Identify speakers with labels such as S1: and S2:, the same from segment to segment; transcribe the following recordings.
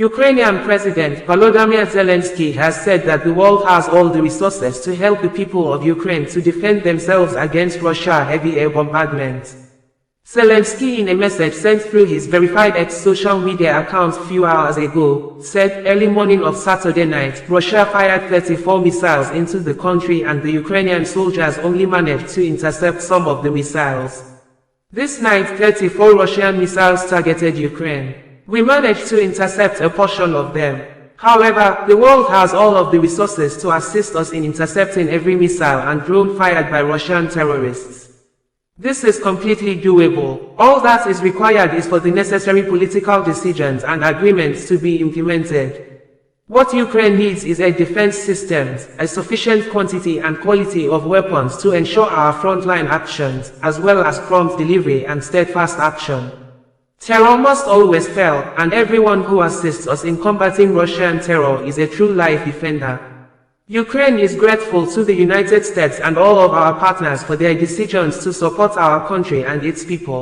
S1: Ukrainian President Volodymyr Zelensky has said that the world has all the resources to help the people of Ukraine to defend themselves against Russia's heavy air bombardment. Zelensky, in a message sent through his verified X social media account few hours ago, said early morning of Saturday night, Russia fired 34 missiles into the country and the Ukrainian soldiers only managed to intercept some of the missiles. This night 34 Russian missiles targeted Ukraine. We managed to intercept a portion of them. However, the world has all of the resources to assist us in intercepting every missile and drone fired by Russian terrorists. This is completely doable. All that is required is for the necessary political decisions and agreements to be implemented. What Ukraine needs is a defense system, a sufficient quantity and quality of weapons to ensure our frontline actions, as well as prompt delivery and steadfast action. Terror must always fail, and everyone who assists us in combating Russian terror is a true life defender. Ukraine is grateful to the United States and all of our partners for their decisions to support our country and its people.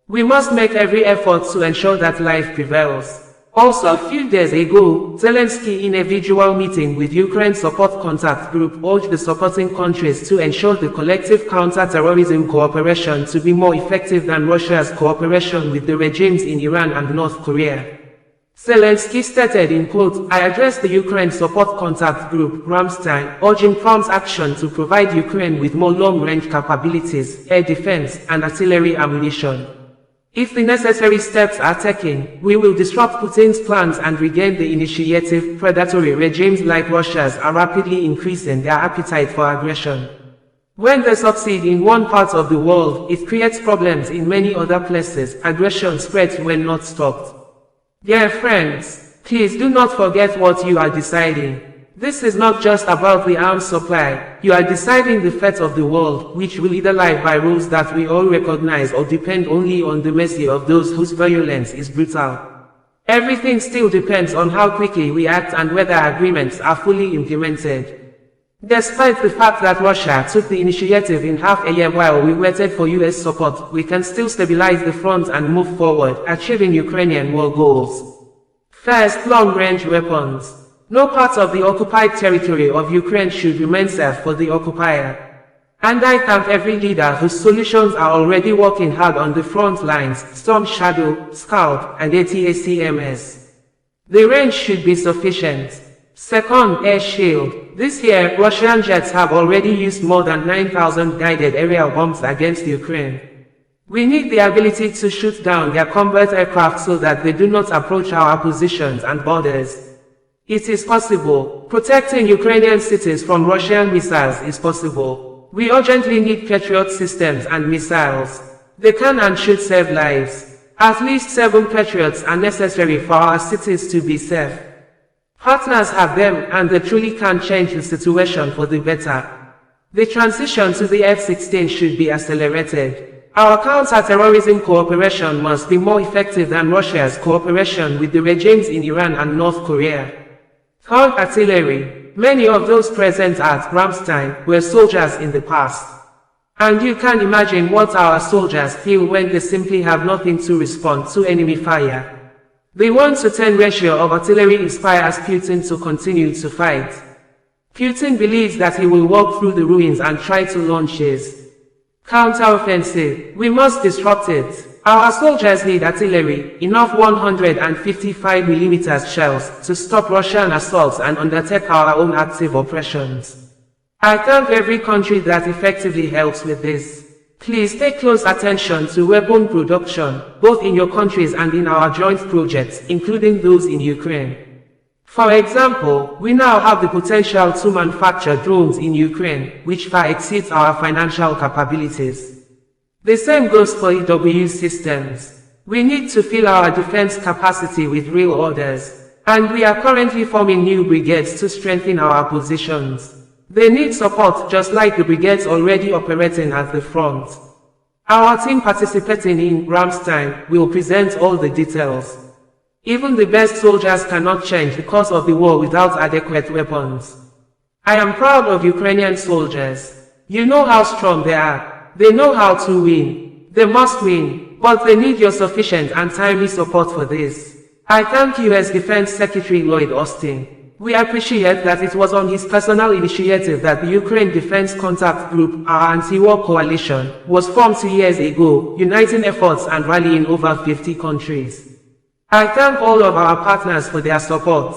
S1: We must make every effort to ensure that life prevails. Also, a few days ago, Zelensky, in a visual meeting with Ukraine Support Contact Group, urged the supporting countries to ensure the collective counter-terrorism cooperation to be more effective than Russia's cooperation with the regimes in Iran and North Korea. Zelensky stated in quote, "I addressed the Ukraine Support Contact Group, Ramstein, urging prompt action to provide Ukraine with more long-range capabilities, air defense, and artillery ammunition. If the necessary steps are taken, we will disrupt Putin's plans and regain the initiative. Predatory regimes like Russia's are rapidly increasing their appetite for aggression. When they succeed in one part of the world, it creates problems in many other places. Aggression spreads when not stopped." Dear friends, please do not forget what you are deciding. This is not just about the arms supply. You are deciding the fate of the world, which will either live by rules that we all recognize or depend only on the mercy of those whose violence is brutal. Everything still depends on how quickly we act and whether agreements are fully implemented. Despite the fact that Russia took the initiative in half a year while we waited for US support, we can still stabilize the front and move forward, achieving Ukrainian war goals. First, long-range weapons. No part of the occupied territory of Ukraine should remain safe for the occupier. And I thank every leader whose solutions are already working hard on the front lines: Storm Shadow, Scalp, and ATACMS. The range should be sufficient. Second, air shield. This year, Russian jets have already used more than 9,000 guided aerial bombs against Ukraine. We need the ability to shoot down their combat aircraft so that they do not approach our positions and borders. It is possible. Protecting Ukrainian cities from Russian missiles is possible. We urgently need Patriot systems and missiles. They can and should save lives. At least 7 Patriots are necessary for our cities to be safe. Partners have them, and they truly can change the situation for the better. The transition to the F-16 should be accelerated. Our counter-terrorism cooperation must be more effective than Russia's cooperation with the regimes in Iran and North Korea. Third, artillery. Many of those present at Ramstein were soldiers in the past. And you can imagine what our soldiers feel when they simply have nothing to respond to enemy fire. The 1-to-10 ratio of artillery inspires Putin to continue to fight. Putin believes that he will walk through the ruins and try to launch his counter-offensive. We must disrupt it. Our soldiers need artillery, enough 155mm shells, to stop Russian assaults and undertake our own active operations. I thank every country that effectively helps with this. Please pay close attention to weapon production, both in your countries and in our joint projects, including those in Ukraine. For example, we now have the potential to manufacture drones in Ukraine, which far exceeds our financial capabilities. The same goes for EW systems. We need to fill our defense capacity with real orders, and we are currently forming new brigades to strengthen our positions. They need support just like the brigades already operating at the front. Our team participating in Ramstein will present all the details. Even the best soldiers cannot change the course of the war without adequate weapons. I am proud of Ukrainian soldiers. You know how strong they are. They know how to win. They must win, but they need your sufficient and timely support for this. I thank U.S. Defense Secretary Lloyd Austin. We appreciate that it was on his personal initiative that the Ukraine Defense Contact Group, our anti-war coalition, was formed 2 years ago, uniting efforts and rallying over 50 countries. I thank all of our partners for their support.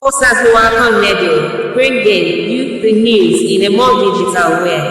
S2: OsazuwaAkonedo, bringing you the news in a more digital way.